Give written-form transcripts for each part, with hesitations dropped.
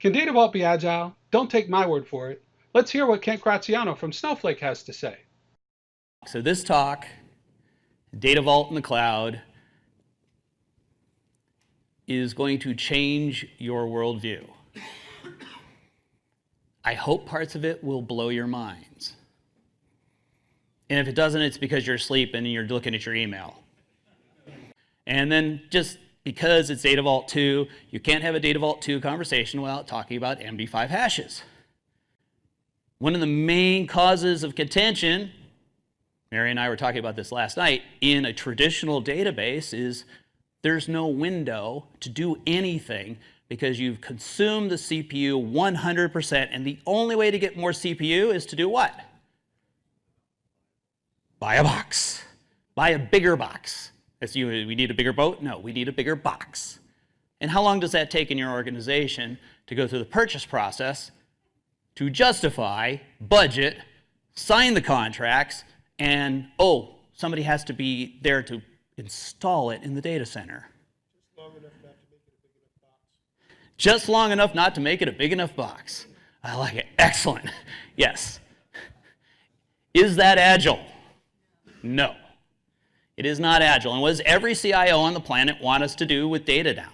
Can Data Vault be agile? Don't take my word for it. Let's hear what Kent Graziano from Snowflake has to say. So this talk, Data Vault in the cloud, is going to change your worldview. I hope parts of it will blow your minds. And if it doesn't, it's because you're asleep and you're looking at your email. And then just because it's Data Vault 2, you can't have a Data Vault 2 conversation without talking about MD5 hashes. One of the main causes of contention, Mary and I were talking about this last night, in a traditional database is there's no window to do anything because you've consumed the CPU 100%, and the only way to get more CPU is to do what? Buy a box. Buy a bigger box. We need a bigger boat? No, we need a bigger box. And how long does that take in your organization to go through the purchase process to justify, budget, sign the contracts, and, oh, somebody has to be there to install it in the data center? Just long enough not to make it a big enough box. I like it. Excellent. Yes. Is that agile? No. It is not agile. And what does every CIO on the planet want us to do with data now?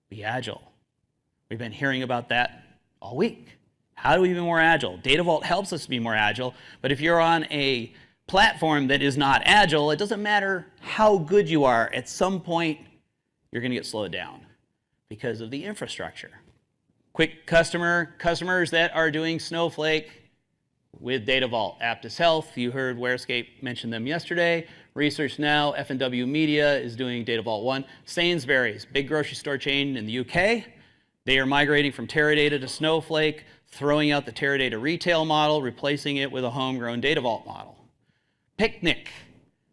Be agile. We've been hearing about that all week. How do we be more agile? Data Vault helps us be more agile, but if you're on a platform that is not agile, it doesn't matter how good you are. At some point, you're going to get slowed down because of the infrastructure. Quick customers that are doing Snowflake with Data Vault. Aptus Health, you heard Warescape mention them yesterday. Research Now, F&W Media is doing Data Vault 1. Sainsbury's, big grocery store chain in the UK, they are migrating from Teradata to Snowflake, throwing out the Teradata retail model, replacing it with a homegrown Data Vault model. Picnic,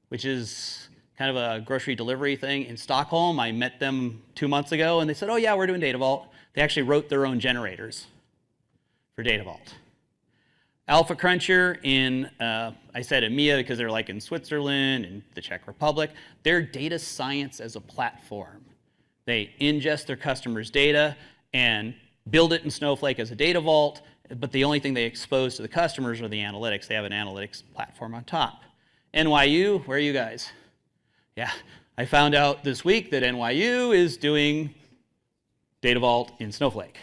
which is kind of a grocery delivery thing in Stockholm. I met them 2 months ago, and they said, oh yeah, we're doing Data Vault. They actually wrote their own generators for Data Vault. Alpha Cruncher in, I said EMEA because they're like in Switzerland and the Czech Republic. They're data science as a platform. They ingest their customers' data and build it in Snowflake as a Data Vault, but the only thing they expose to the customers are the analytics. They have an analytics platform on top. NYU, where are you guys? Yeah, I found out this week that NYU is doing Data Vault in Snowflake,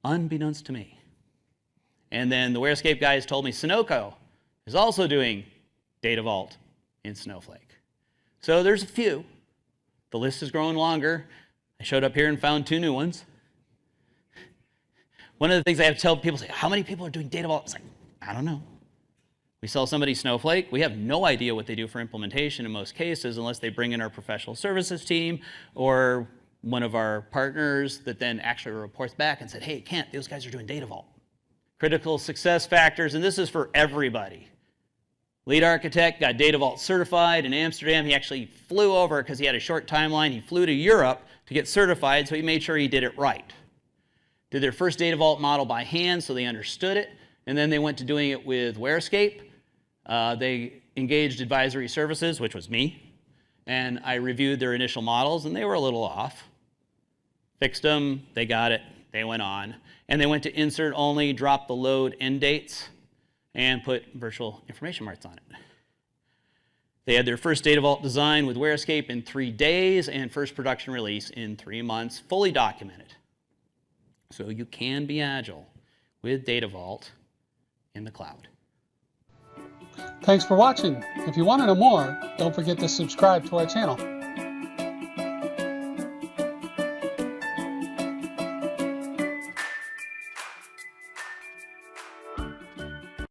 unbeknownst to me. And then the Warescape guys told me Sunoco is also doing Data Vault in Snowflake. So there's a few. The list is growing longer. I showed up here and found 2 new ones. One of the things I have to tell people is, how many people are doing Data Vault? It's like, I don't know. We sell somebody Snowflake. We have no idea what they do for implementation in most cases unless they bring in our professional services team or one of our partners that then actually reports back and said, hey, Kent, those guys are doing Data Vault. Critical success factors, and this is for everybody. Lead architect got Data Vault certified in Amsterdam. He actually flew over because he had a short timeline. He flew to Europe to get certified, so he made sure he did it right. Did their first Data Vault model by hand so they understood it, and then they went to doing it with Warescape. They engaged advisory services, which was me, and I reviewed their initial models, and they were a little off. Fixed them, they got it, they went on. And they went to insert only, drop the load end dates, and put virtual information marks on it. They had their first Data Vault design with Warescape in 3 days and first production release in 3 months, fully documented. So you can be agile with Data Vault in the cloud. Thanks for watching. If you want to know more, don't forget to subscribe to our channel.